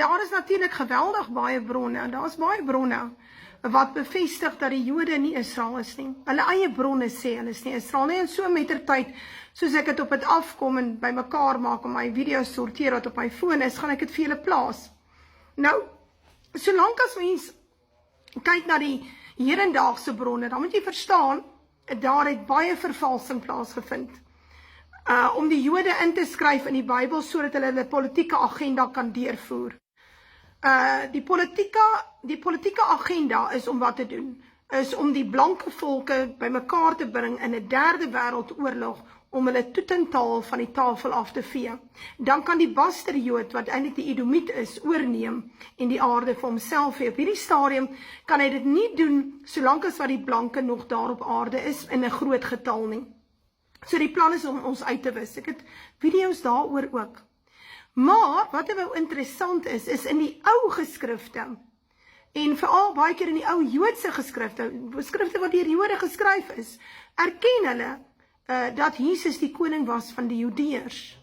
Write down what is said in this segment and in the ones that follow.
daar is natuurlik geweldig baie bronne, daar is baie bronne, wat bevestig dat die Jode nie Israel is nie. Hulle eie bronne sê hulle is nie Israel nie, en so mettertyd, soos ek het op het afkom en by mekaar maak en my video's sorteer wat op my foon is, gaan ek het vir julle plaas. Nou, solank as mens kyk na die hedendaagse bronne, dan moet jy verstaan, daar het baie vervalsing plaasgevind. Om die Jode in te skryf in die Bybel, sodat hulle hulle politieke agenda kan deurvoer. Die politieke agenda is om wat te doen, is om die blanke volke by mekaar te bring in 'n derde wêreldoorlog, om hulle toetental van die tafel af te vee. Dan kan die Baster Jood, wat eintlik die Edomiet is, oorneem en die aarde vir homself hê. Op hierdie stadium kan hy dit nie doen, solank as wat die blanke nog daar op aarde is, in 'n groot getal nie. So die plan is om ons uit te wis. Ek het video's daaroor ook. Maar, wat nou interessant is in die ou geskrifte, en veral baie keer in die ou Joodse geskrifte, skrifte wat deur Jode geskryf is, erken hulle dat Jesus die koning was van die Judeërs.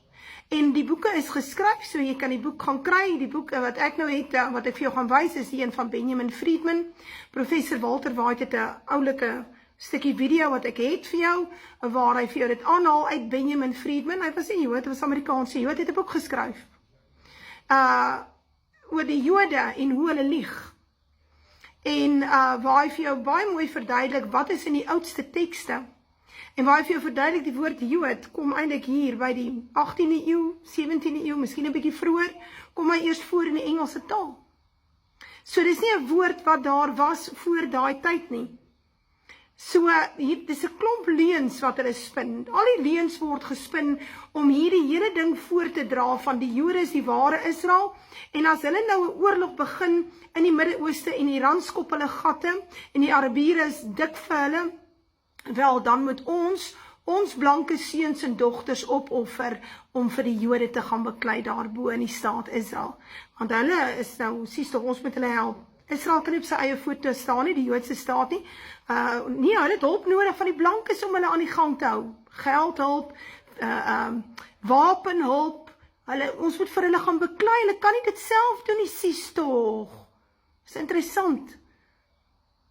En die boeke is geskryf, so jy kan die boek gaan kry. Die boeke wat ek nou het, wat ek vir jou gaan wys, is die een van Benjamin Friedman. Professor Walter White het 'n oulike stukkie video wat ek het vir jou, waar hy vir jou dit aanhaal uit Benjamin Friedman. Hy was 'n Jood, hy was Amerikaanse Jood, het 'n boek geskryf. Oor die Jode en hoe hulle lieg. En waar hy vir jou baie mooi verduidelik wat is in die oudste tekste. En waar hy vir jou verduidelik die woord Jood kom eintlik hier by die 18de eeu, 17de eeu, miskien 'n bietjie vroeër, kom hy eers voor in die Engelse taal. So dis nie 'n woord wat daar was voor daai tyd nie. So, dis 'n klomp leuns wat hulle spin. Al die leuns word gespin om hierdie hele ding voor te dra van die Jode is die ware Israel. En as hulle nou 'n oorlog begin in die Midde-Ooste en Iran skop hulle gatte en die Arabiere is dik vir hulle, wel, dan moet ons blanke seuns en dogters opoffer om vir die Jode te gaan beklei daarbo in die staat Israel. Want hulle is nou, sies tog, ons moet hulle help. Israel kan nie op sy eie voete staan nie, die Joodse staat nie. Nee, hulle het hulp nodig van die blankes om hulle aan die gang te hou. Geldhulp, wapenhulp, ons moet vir hulle gaan beklei, hulle kan nie dit self doen nie, sies tog. Dis interessant.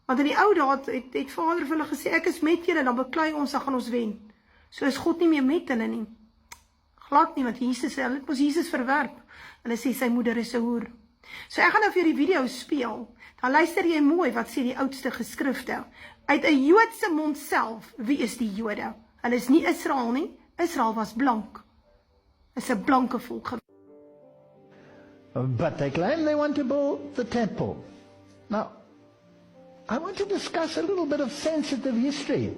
Want in die ou daad het Vader vir hulle gesê, ek is met julle, dan beklei ons, dan gaan ons wen. So is God nie meer met hulle nie. Glad nie, want hulle het mos Jesus verwerp. Hulle sê sy moeder is 'n hoer. So ek gaan nou vir die video speel, dan luister jy mooi wat sê die oudste geskrifte. Uit 'n Joodse mond self, wie is die Jode? Hulle is nie Israel nie, Israel was blank. Is 'n blanke volk. But they claim they want to build the temple. Now, I want to discuss a little bit of sensitive history.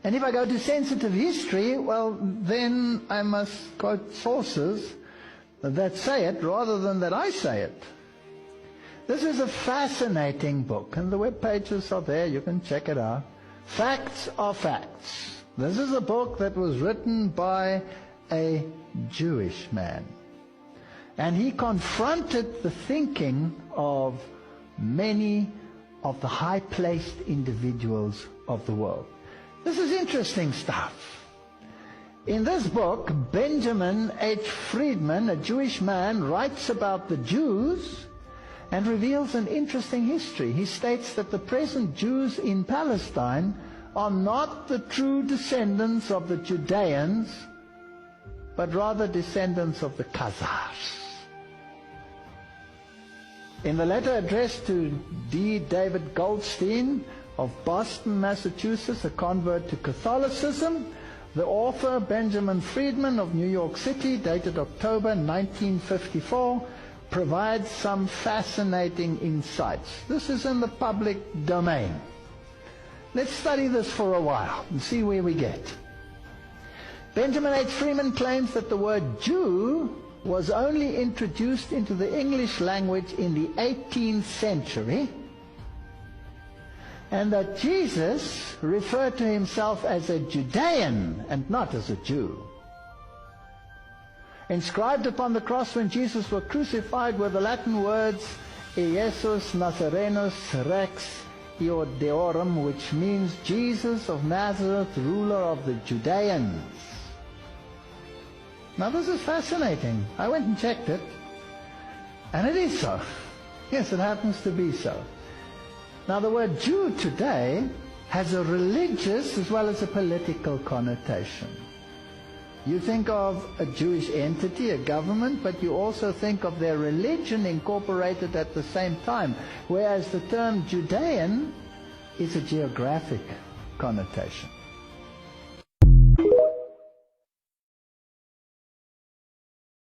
And if I go to sensitive history, well, then I must quote sources that say it rather than that I say it. This is a fascinating book, and the web pages are there, you can check it out. Facts are facts. This is a book that was written by a Jewish man. And he confronted the thinking of many of the high-placed individuals of the world. This is interesting stuff. In this book, Benjamin H. Friedman, a Jewish man, writes about the Jews and reveals an interesting history. He states that the present Jews in Palestine are not the true descendants of the Judeans, but rather descendants of the Khazars. In the letter addressed to D. David Goldstein of Boston, Massachusetts, a convert to Catholicism, the author, Benjamin Friedman of New York City, dated October 1954, provides some fascinating insights. This is in the public domain. Let's study this for a while and see where we get. Benjamin H. Friedman claims that the word Jew was only introduced into the English language in the 18th century, and that Jesus referred to himself as a Judean and not as a Jew. Inscribed upon the cross when Jesus was crucified were the Latin words Iesus Nazarenus Rex Iodeorum, which means Jesus of Nazareth, ruler of the Judeans. Now this is fascinating. I went and checked it. And it is so. Yes, it happens to be so. Now, the word Jew today has a religious as well as a political connotation. You think of a Jewish entity, a government, but you also think of their religion incorporated at the same time, whereas the term Judean is a geographic connotation.